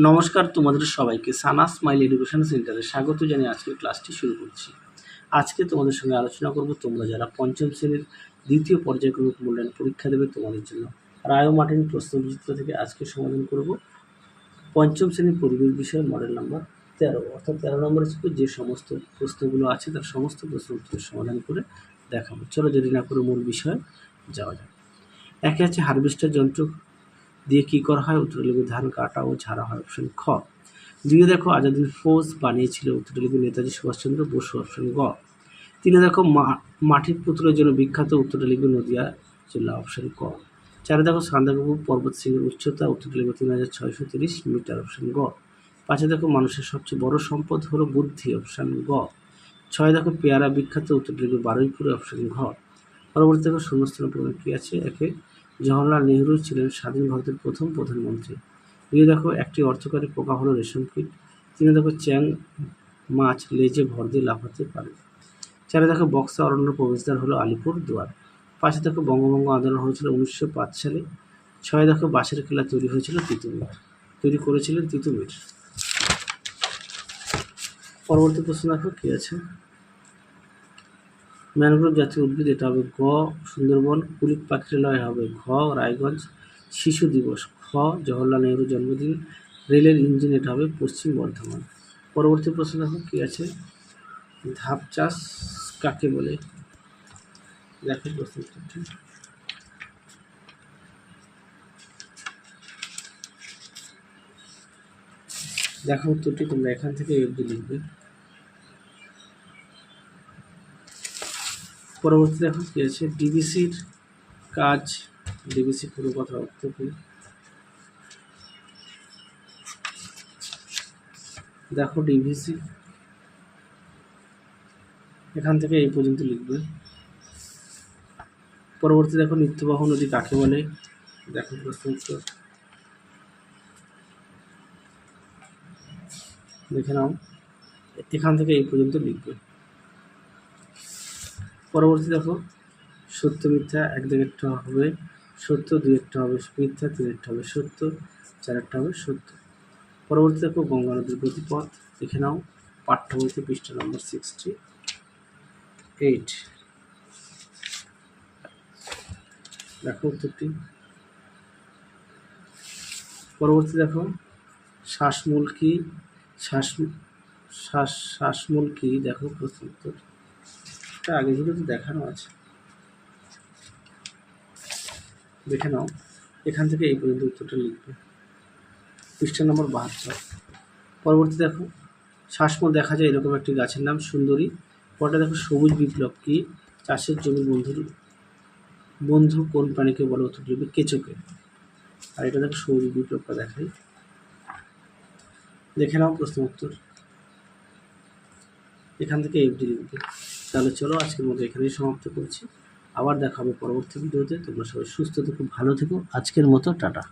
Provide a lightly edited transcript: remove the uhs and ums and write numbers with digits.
নমস্কার তোমাদের সবাইকে সানাস স্মাইল এডুকেশন সেন্টারে স্বাগত জানিয়ে আজকের ক্লাসটি শুরু করছি। আজকে তোমাদের সঙ্গে আলোচনা করব তোমরা যারা পঞ্চম শ্রেণীর দ্বিতীয় পর্যায়ক্রমিক মূল্যায়ন পরীক্ষা দেবে তোমাদের জন্য রায় মার্টিন প্রশ্নবিচিত্র থেকে আজকে সমাধান করব পঞ্চম শ্রেণীর পরিবেশ বিষয়ের মডেল নাম্বার 13, অর্থাৎ 13 নম্বরের ছিল যে সমস্ত প্রশ্নগুলো আছে তার সমস্ত প্রশ্ন উত্তরের সমাধান করে দেখাবো। চলো দেরি না করে মূল বিষয়ে যাওয়া যাক। একে আছে হারভেস্টার যন্ত্র দিয়ে কী করা হয়, উত্তরে লিখবে ধান কাটা ও ঝাড়া হয়, অপশন খ। দুইয়ে দেখো আজাদিন ফৌজ বানিয়েছিল, উত্তরে লিখবে নেতাজি সুভাষচন্দ্র বসু, অপশন গ। তিনে দেখো মাটির পুতুলের জন্য বিখ্যাত, উত্তরে লিখবে নদিয়া জেলা, অপশন ক। চারে দেখো সান্দাকফু পর্বত শৃঙ্গের উচ্চতা, উত্তরে লিখবে 3630 মিটার, অপশন গ। পাঁচে দেখো মানুষের সবচেয়ে বড় সম্পদ হলো বুদ্ধি, অপশন গ। ছয় দেখো পেয়ারা বিখ্যাত, উত্তরে লিখবে বারুইপুরে, অপশন ঘ। পরবর্তী দেখো শূন্যস্থান পূরণ কী আছে। একে জওহরলাল নেহরু ছিলেন স্বাধীন ভারতের প্রথম প্রধানমন্ত্রী। দুই দেখো একটি অর্থকারী পোকা হলো রেশম কীট। তিনে দেখো চ্যাং মাছ লেজে ভর দিয়ে লাফাতে পারে। চারে দেখো বক্সা অরণ্য প্রবেশদ্বার হলো আলিপুর দুয়ার। পাঁচে দেখো বঙ্গভঙ্গ আন্দোলন হয়েছিল 1905 সালে। ছয় দেখো বাঁশের খেলা তৈরি করেছিলেন তিতুমির। পরবর্তী প্রশ্ন দেখো কী আছে। ম্যানগ্রোভ জাতীয় উদ্ভিদ, এটা হবে গ সুন্দরবন। কুলিক পাখিরালয় হবে ঘ রায়গঞ্জ। শিশু দিবস খ জওহরলাল নেহরু জন্মদিন। রেলের ইঞ্জিন, এটা হবে পশ্চিম বর্ধমান। পরবর্তী প্রশ্ন দেখো কী আছে। ধাপ চাষ কাকে বলে, দেখো প্রশ্নটি। দেখো উত্তরটি তোমরা এখান থেকে অবধি লিখবে। পরবর্তী দেখো কী আছে। ডিবিসির কাজ, ডিবিসি পুরো কথা অর্থ কী। দেখো ডিভিসি এখান থেকে এই পর্যন্ত লিখবে। পরবর্তী দেখো নিত্যবাহ নদী কাকে বলে, দেখো প্রশ্ন উত্তর দেখে নাও, এখান থেকে এই পর্যন্ত লিখবে। পরবর্তী দেখো সত্য মিথ্যা, এক দিকেরটা হবে সত্য, দুই একটা হবে মিথ্যা, তিন একটা হবে সত্য, চার একটা হবে সত্য। পরবর্তী দেখো গঙ্গা নদীর গতিপথ, দেখে নাও পাঠ্য বইতে পৃষ্ঠা নম্বর 68। দেখো উত্তরটি। পরবর্তী দেখো শ্বাসমূল কি, শ্বাসমূল কি, দেখো প্রশ্ন উত্তর আগে থেকে তো দেখানো আছে, দেখে নাও এখান থেকে এই পর্যন্ত উত্তরটা লিখবে, পৃষ্ঠা নম্বর 72। পরবর্তী দেখো শ্বাসমূল দেখা যায় এরকম একটি গাছের নাম সুন্দরী। পরটা দেখো সবুজ বিপ্লব কি, চাষের জমির বন্ধু কোন প্রাণীকে বলে, উত্তর লিখবে কেঁচোকে। আর এটা দেখো সবুজ বিপ্লবটা দেখাই, দেখে নাও প্রশ্ন উত্তর এখান থেকে এফডি লিখবে। তাহলে চলো আজকের মতো এখানেই সমাপ্ত করছি, আবার দেখা হবে পরবর্তী ভিডিওতে। তোমরা সবাই সুস্থ থেকো, ভালো থেকো, আজকের মতো টাটা।